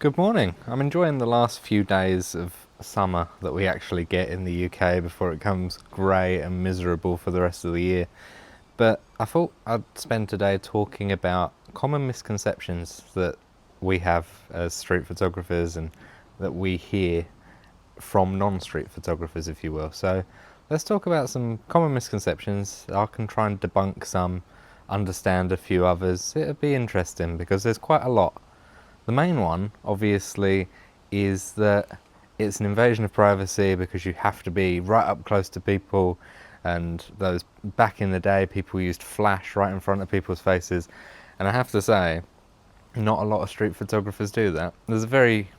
Good morning. I'm enjoying the last few days of summer that we actually get in the UK before it becomes grey and miserable for the rest of the year. But I thought I'd spend today talking about common misconceptions that we have as street photographers and that we hear from non-street photographers, if you will. So let's talk about some common misconceptions. I can try and debunk some, understand a few others. It'll be interesting because there's quite a lot. The main one, obviously, is that it's an invasion of privacy because you have to be right up close to people, and those back in the day, people used flash right in front of people's faces, and I have to say, not a lot of street photographers do that. There's very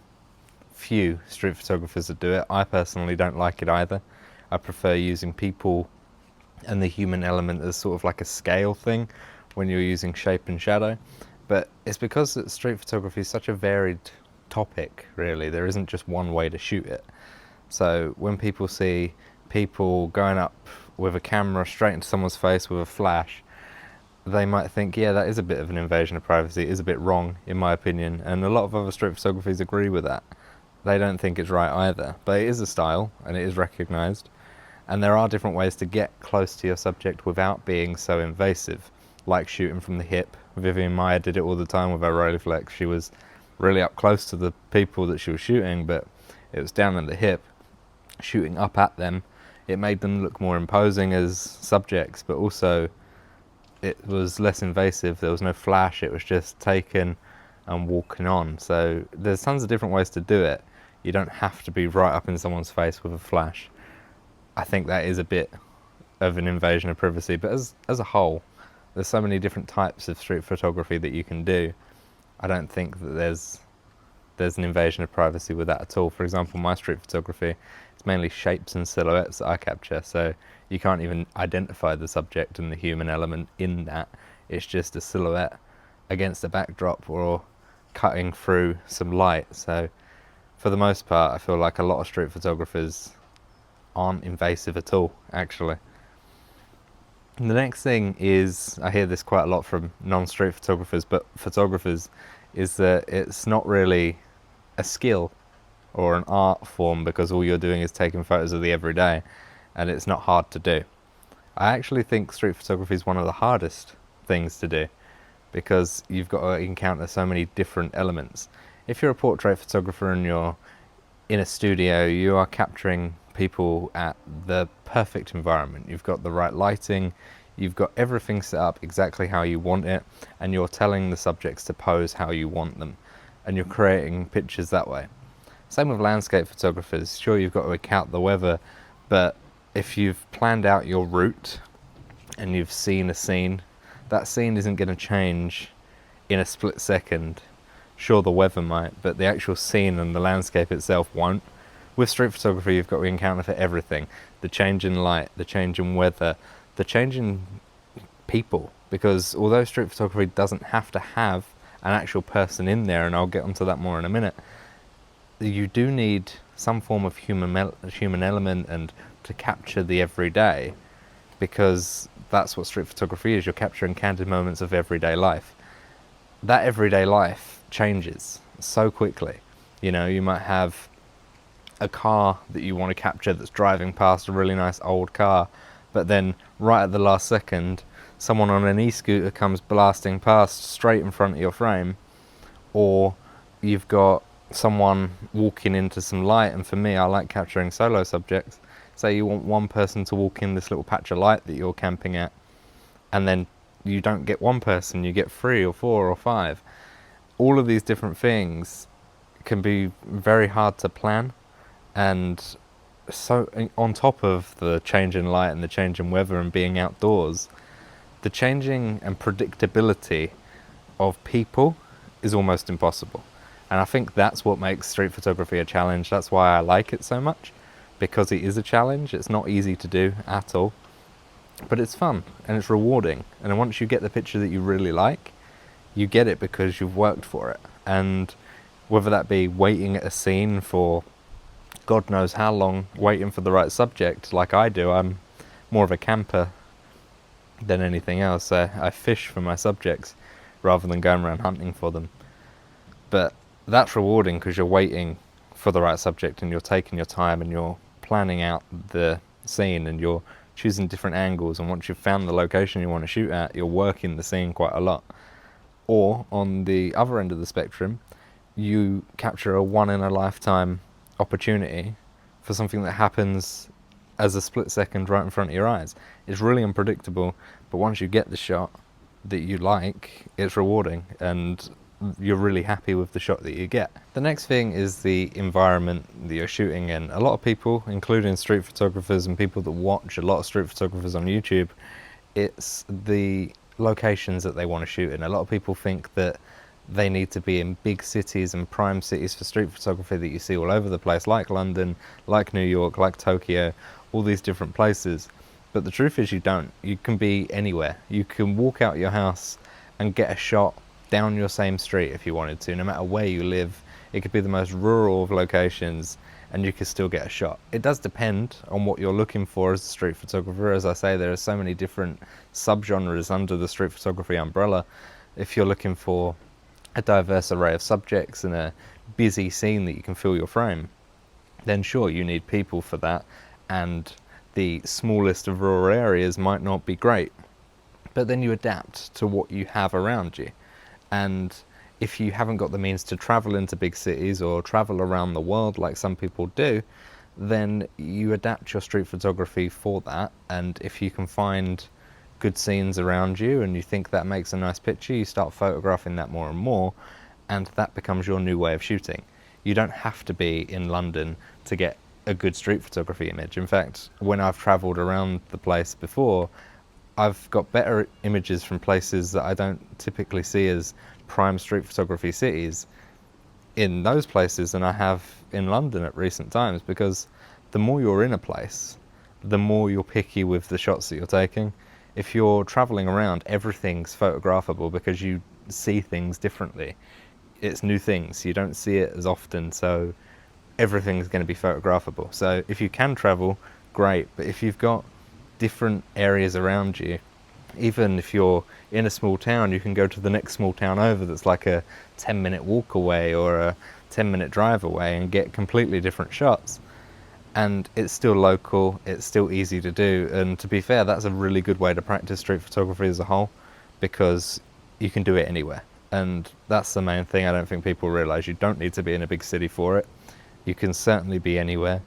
few street photographers that do it. I personally don't like it either. I prefer using people and the human element as sort of like a scale thing when you're using shape and shadow. But it's because that street photography is such a varied topic, really. There isn't just one way to shoot it. So when people see people going up with a camera straight into someone's face with a flash, they might think, yeah, that is a bit of an invasion of privacy. It is a bit wrong, in my opinion. And a lot of other street photographers agree with that. They don't think it's right either. But it is a style, and it is recognised. And there are different ways to get close to your subject without being so invasive, like shooting from the hip. Vivian Maier did it all the time with her Rolleiflex. She was really up close to the people that she was shooting, but it was down at the hip, shooting up at them. It made them look more imposing as subjects, but also it was less invasive. There was no flash. It was just taken and walking on. So there's tons of different ways to do it. You don't have to be right up in someone's face with a flash. I think that is a bit of an invasion of privacy, but as a whole, there's so many different types of street photography that you can do. I don't think that there's an invasion of privacy with that at all. For example, my street photography, it's mainly shapes and silhouettes that I capture, so you can't even identify the subject and the human element in that. It's just a silhouette against a backdrop or cutting through some light. So for the most part, I feel like a lot of street photographers aren't invasive at all, actually. And the next thing is, I hear this quite a lot from non-street photographers, but photographers, is that it's not really a skill or an art form because all you're doing is taking photos of the everyday, and it's not hard to do. I actually think street photography is one of the hardest things to do because you've got to encounter so many different elements. If you're a portrait photographer and you're in a studio, you are capturing people at the perfect environment. You've got the right lighting, you've got everything set up exactly how you want it, and you're telling the subjects to pose how you want them, and you're creating pictures that way. Same with landscape photographers. Sure, you've got to account the weather, but if you've planned out your route and you've seen a scene, that scene isn't going to change in a split second. Sure, the weather might, but the actual scene and the landscape itself won't. With street photography, you've got to encounter for everything. The change in light, the change in weather, the change in people. Because although street photography doesn't have to have an actual person in there, and I'll get onto that more in a minute, you do need some form of human element and to capture the everyday, because that's what street photography is. You're capturing candid moments of everyday life. That everyday life changes so quickly. You know, you might have a car that you want to capture that's driving past a really nice old car, but then right at the last second, someone on an e-scooter comes blasting past straight in front of your frame, or you've got someone walking into some light. And for me, I like capturing solo subjects. Say you want one person to walk in this little patch of light that you're camping at, and then you don't get one person, you get 3 or 4 or 5. All of these different things can be very hard to plan, and so on top of the change in light and the change in weather and being outdoors, the changing and predictability of people is almost impossible. And I think that's what makes street photography a challenge. That's why I like it so much, because it is a challenge. It's not easy to do at all, but it's fun and it's rewarding. And once you get the picture that you really like, you get it because you've worked for it. And whether that be waiting at a scene for God knows how long, waiting for the right subject, like I do. I'm more of a camper than anything else. I fish for my subjects rather than going around hunting for them. But that's rewarding because you're waiting for the right subject and you're taking your time and you're planning out the scene and you're choosing different angles, and once you've found the location you want to shoot at, you're working the scene quite a lot. Or on the other end of the spectrum, you capture a one in a lifetime opportunity for something that happens as a split second right in front of your eyes. It's really unpredictable, but once you get the shot that you like, it's rewarding and you're really happy with the shot that you get. The next thing is the environment that you're shooting in. A lot of people, including street photographers and people that watch a lot of street photographers on YouTube, it's the locations that they want to shoot in. A lot of people think that they need to be in big cities and prime cities for street photography that you see all over the place, like London, like New York, like Tokyo, all these different places. But the truth is you don't. You can be anywhere. You can walk out your house and get a shot down your same street if you wanted to, no matter where you live. It could be the most rural of locations and you could still get a shot. It does depend on what you're looking for as a street photographer. As I say, there are so many different subgenres under the street photography umbrella. If you're looking for a diverse array of subjects and a busy scene that you can fill your frame, then sure, you need people for that, and the smallest of rural areas might not be great. But then you adapt to what you have around you. And if you haven't got the means to travel into big cities or travel around the world like some people do, then you adapt your street photography for that. And if you can find good scenes around you and you think that makes a nice picture, you start photographing that more and more, and that becomes your new way of shooting. You don't have to be in London to get a good street photography image. In fact, when I've travelled around the place before, I've got better images from places that I don't typically see as prime street photography cities in those places than I have in London at recent times, because the more you're in a place, the more you're picky with the shots that you're taking. If you're travelling around, everything's photographable because you see things differently. It's new things, you don't see it as often, so everything's going to be photographable. So if you can travel, great, but if you've got different areas around you, even if you're in a small town, you can go to the next small town over that's like a 10-minute walk away or a 10-minute drive away and get completely different shots. And it's still local, it's still easy to do, and to be fair, that's a really good way to practice street photography as a whole, because you can do it anywhere. And that's the main thing I don't think people realise. You don't need to be in a big city for it. You can certainly be anywhere.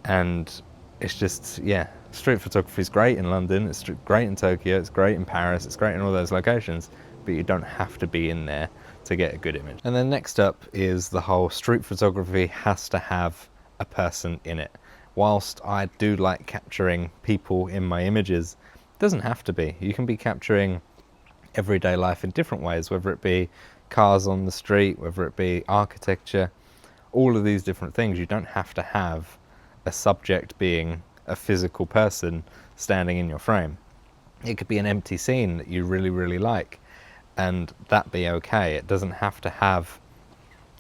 And it's just, yeah, street photography is great in London, it's great in Tokyo, it's great in Paris, it's great in all those locations, but you don't have to be in there to get a good image. And then next up is the whole street photography has to have a person in it. Whilst I do like capturing people in my images, it doesn't have to be. You can be capturing everyday life in different ways, whether it be cars on the street, whether it be architecture, all of these different things. You don't have to have a subject being a physical person standing in your frame. It could be an empty scene that you really, really like, and that be okay. It doesn't have to have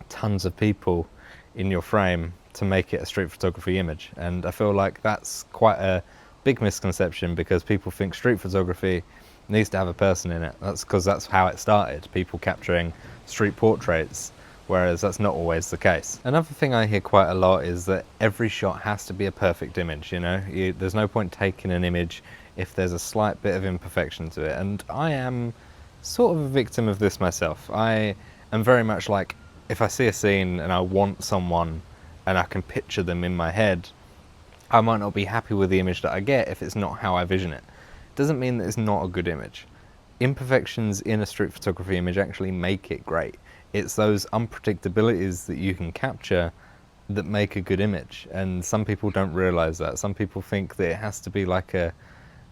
tons of people in your frame to make it a street photography image. And I feel like that's quite a big misconception, because people think street photography needs to have a person in it. That's because that's how it started, people capturing street portraits, whereas that's not always the case. Another thing I hear quite a lot is that every shot has to be a perfect image, you know? There's no point taking an image if there's a slight bit of imperfection to it. And I am sort of a victim of this myself. I am very much like, if I see a scene and I want someone and I can picture them in my head, I might not be happy with the image that I get if it's not how I vision it. Doesn't mean that it's not a good image. Imperfections in a street photography image actually make it great. It's those unpredictabilities that you can capture that make a good image, and some people don't realise that. Some people think that it has to be like a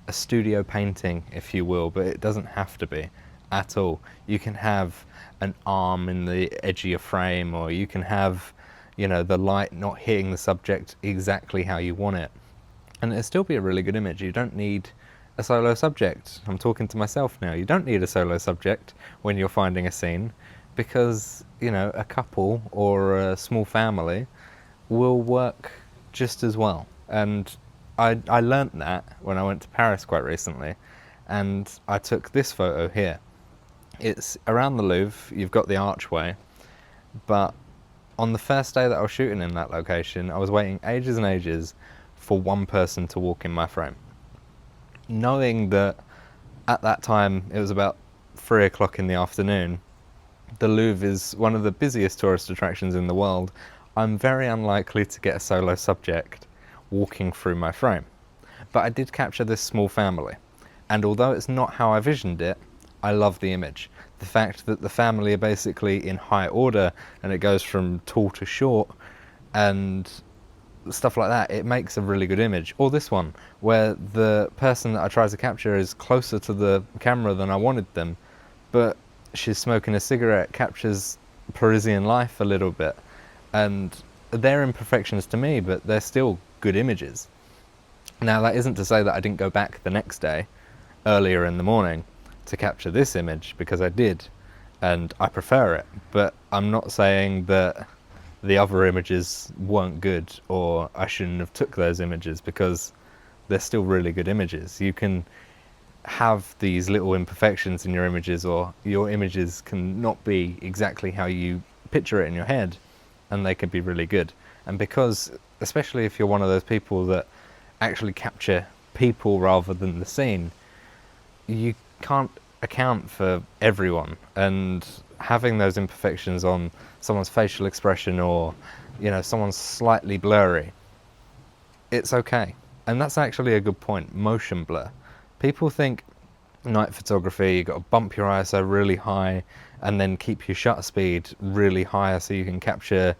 studio painting, if you will, but it doesn't have to be at all. You can have an arm in the edge of your frame, or you can have, you know, the light not hitting the subject exactly how you want it, and it'll still be a really good image. You don't need a solo subject. I'm talking to myself now. You don't need a solo subject when you're finding a scene, because, you know, a couple or a small family will work just as well. And I learnt that when I went to Paris quite recently, and I took this photo here. It's around the Louvre. You've got the archway, but On the first day that I was shooting in that location, I was waiting ages and ages for one person to walk in my frame. Knowing that at that time it was about 3 o'clock in the afternoon, the Louvre is one of the busiest tourist attractions in the world, I'm very unlikely to get a solo subject walking through my frame. But I did capture this small family, and although it's not how I visioned it, I love the image. The fact that the family are basically in high order and it goes from tall to short and stuff like that, it makes a really good image. Or this one, where the person that I tried to capture is closer to the camera than I wanted them, but she's smoking a cigarette, captures Parisian life a little bit. And they're imperfections to me, but they're still good images. Now, that isn't to say that I didn't go back the next day, earlier in the morning, to capture this image, because I did, and I prefer it. But I'm not saying that the other images weren't good, or I shouldn't have took those images, because they're still really good images. You can have these little imperfections in your images, or your images can not be exactly how you picture it in your head, and they can be really good. And because, especially if you're one of those people that actually capture people rather than the scene, you can't account for everyone, and having those imperfections on someone's facial expression, or someone's slightly blurry, it's okay. And that's actually a good point. Motion blur. People think night photography, you've got to bump your ISO really high and then keep your shutter speed really high so you can capture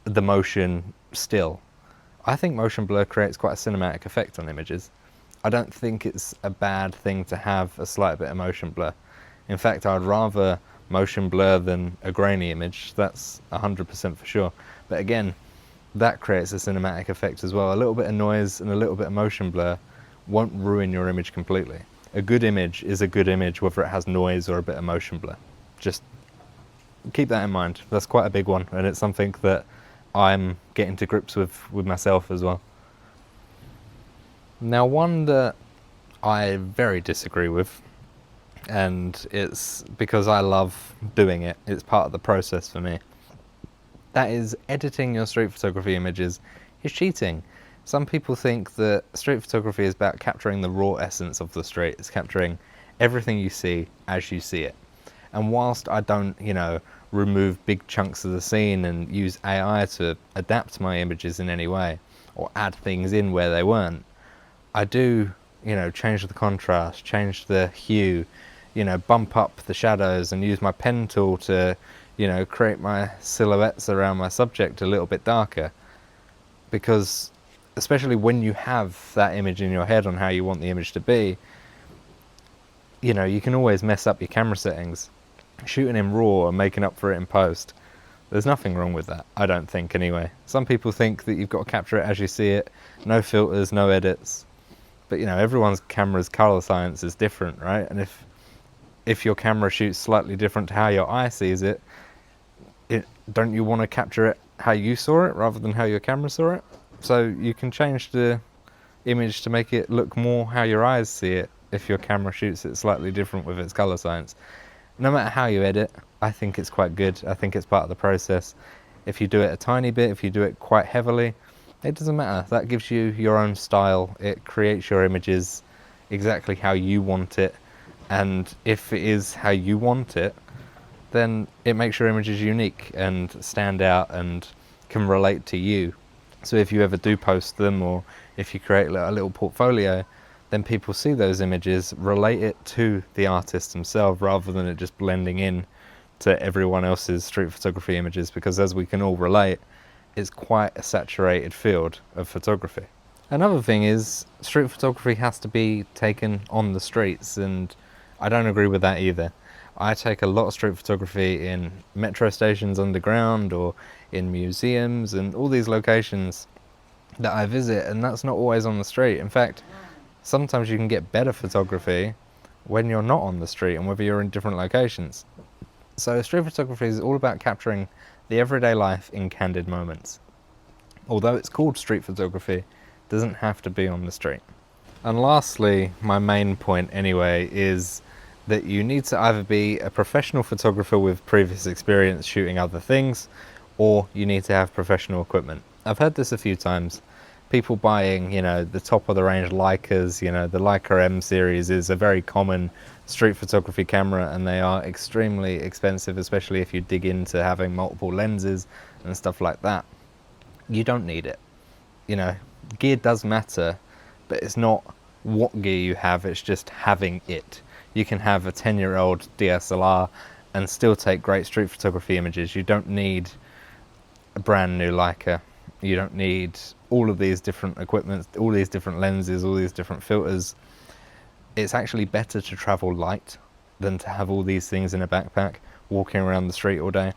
the motion still. I think motion blur creates quite a cinematic effect on images. I don't think it's a bad thing to have a slight bit of motion blur. In fact, I'd rather motion blur than a grainy image, that's 100% for sure. But again, that creates a cinematic effect as well. A little bit of noise and a little bit of motion blur won't ruin your image completely. A good image is a good image whether it has noise or a bit of motion blur. Just keep that in mind. That's quite a big one, and it's something that I'm getting to grips with myself as well. Now, one that I very disagree with, and it's because I love doing it, it's part of the process for me, that is editing your street photography images is cheating. Some people think that street photography is about capturing the raw essence of the street. It's capturing everything you see as you see it. And whilst I don't, remove big chunks of the scene and use AI to adapt my images in any way, or add things in where they weren't, I do, change the contrast, change the hue, bump up the shadows and use my pen tool to, create my silhouettes around my subject a little bit darker. Because especially when you have that image in your head on how you want the image to be, you can always mess up your camera settings. Shooting in RAW and making up for it in post, there's nothing wrong with that, I don't think anyway. Some people think that you've got to capture it as you see it, no filters, no edits. But everyone's camera's color science is different, right? And if your camera shoots slightly different to how your eye sees it, don't you want to capture it how you saw it rather than how your camera saw it? So you can change the image to make it look more how your eyes see it if your camera shoots it slightly different with its color science. No matter how you edit, I think it's quite good. I think it's part of the process. If you do it a tiny bit, if you do it quite heavily, it doesn't matter. That gives you your own style. It creates your images exactly how you want it. And if it is how you want it, then it makes your images unique and stand out and can relate to you. So if you ever do post them, or if you create a little portfolio, then people see those images, relate it to the artist themselves rather than it just blending in to everyone else's street photography images, because as we can all relate, it's quite a saturated field of photography. Another thing is, street photography has to be taken on the streets, and I don't agree with that either. I take a lot of street photography in metro stations underground, or in museums, and all these locations that I visit, and that's not always on the street. In fact, sometimes you can get better photography when you're not on the street and whether you're in different locations. So street photography is all about capturing the everyday life in candid moments. Although it's called street photography, it doesn't have to be on the street. And lastly, my main point anyway, is that you need to either be a professional photographer with previous experience shooting other things, or you need to have professional equipment. I've heard this a few times. People buying, the top of the range Leicas, the Leica M series is a very common street photography camera, and they are extremely expensive, especially if you dig into having multiple lenses and stuff like that. You don't need it. Gear does matter, but it's not what gear you have, it's just having it. You can have a 10-year-old DSLR and still take great street photography images. You don't need a brand new Leica. You don't need all of these different equipment, all these different lenses, all these different filters. It's actually better to travel light than to have all these things in a backpack, walking around the street all day.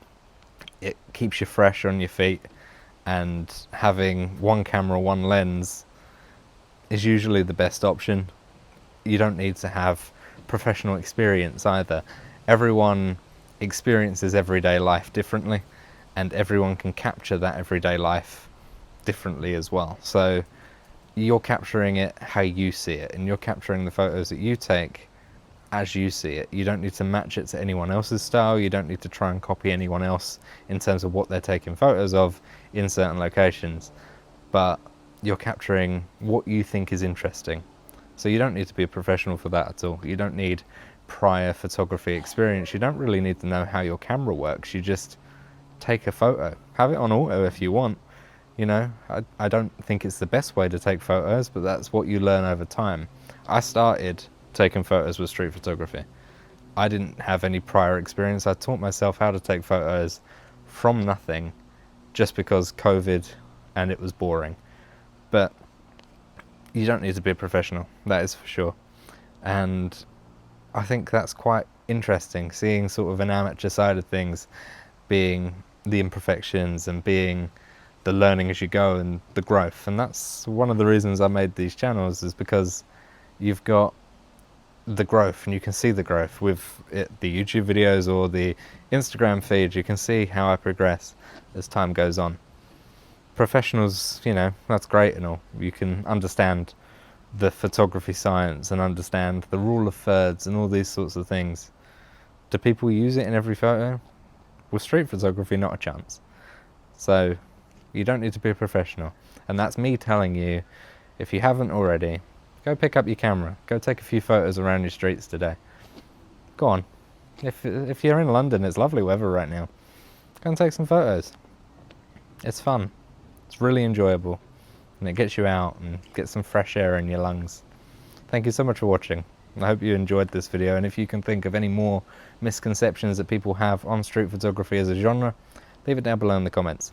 It keeps you fresh on your feet, and having one camera, one lens is usually the best option. You don't need to have professional experience either. Everyone experiences everyday life differently, and everyone can capture that everyday life differently as well. So you're capturing it how you see it, and you're capturing the photos that you take as you see it. You don't need to match it to anyone else's style. You don't need to try and copy anyone else in terms of what they're taking photos of in certain locations, but you're capturing what you think is interesting. So you don't need to be a professional for that at all. You don't need prior photography experience. You don't really need to know how your camera works. You just take a photo. Have it on auto if you want. I don't think it's the best way to take photos, but that's what you learn over time. I started taking photos with street photography. I didn't have any prior experience. I taught myself how to take photos from nothing just because COVID and it was boring. But you don't need to be a professional, that is for sure. And I think that's quite interesting, seeing sort of an amateur side of things, being the imperfections and being the learning as you go and the growth. And that's one of the reasons I made these channels, is because you've got the growth, and you can see the growth with the YouTube videos or the Instagram feed. You can see how I progress as time goes on. Professionals, that's great and all. You can understand the photography science and understand the rule of thirds and all these sorts of things. Do people use it in every photo? With street photography, not a chance. So you don't need to be a professional. And that's me telling you, if you haven't already, go pick up your camera. Go take a few photos around your streets today. Go on. If you're in London, it's lovely weather right now. Go and take some photos. It's fun. It's really enjoyable. And it gets you out and gets some fresh air in your lungs. Thank you so much for watching. I hope you enjoyed this video, and if you can think of any more misconceptions that people have on street photography as a genre, leave it down below in the comments.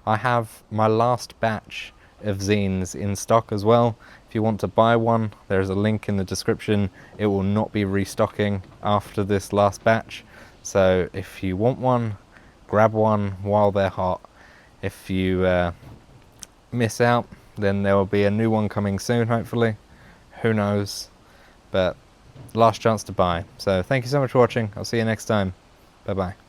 I have my last batch of zines in stock as well. If you want to buy one, there's a link in the description. It will not be restocking after this last batch, so if you want one, grab one while they're hot. If you miss out, then there will be a new one coming soon, hopefully. Who knows? But last chance to buy. So thank you so much for watching. I'll see you next time. Bye bye.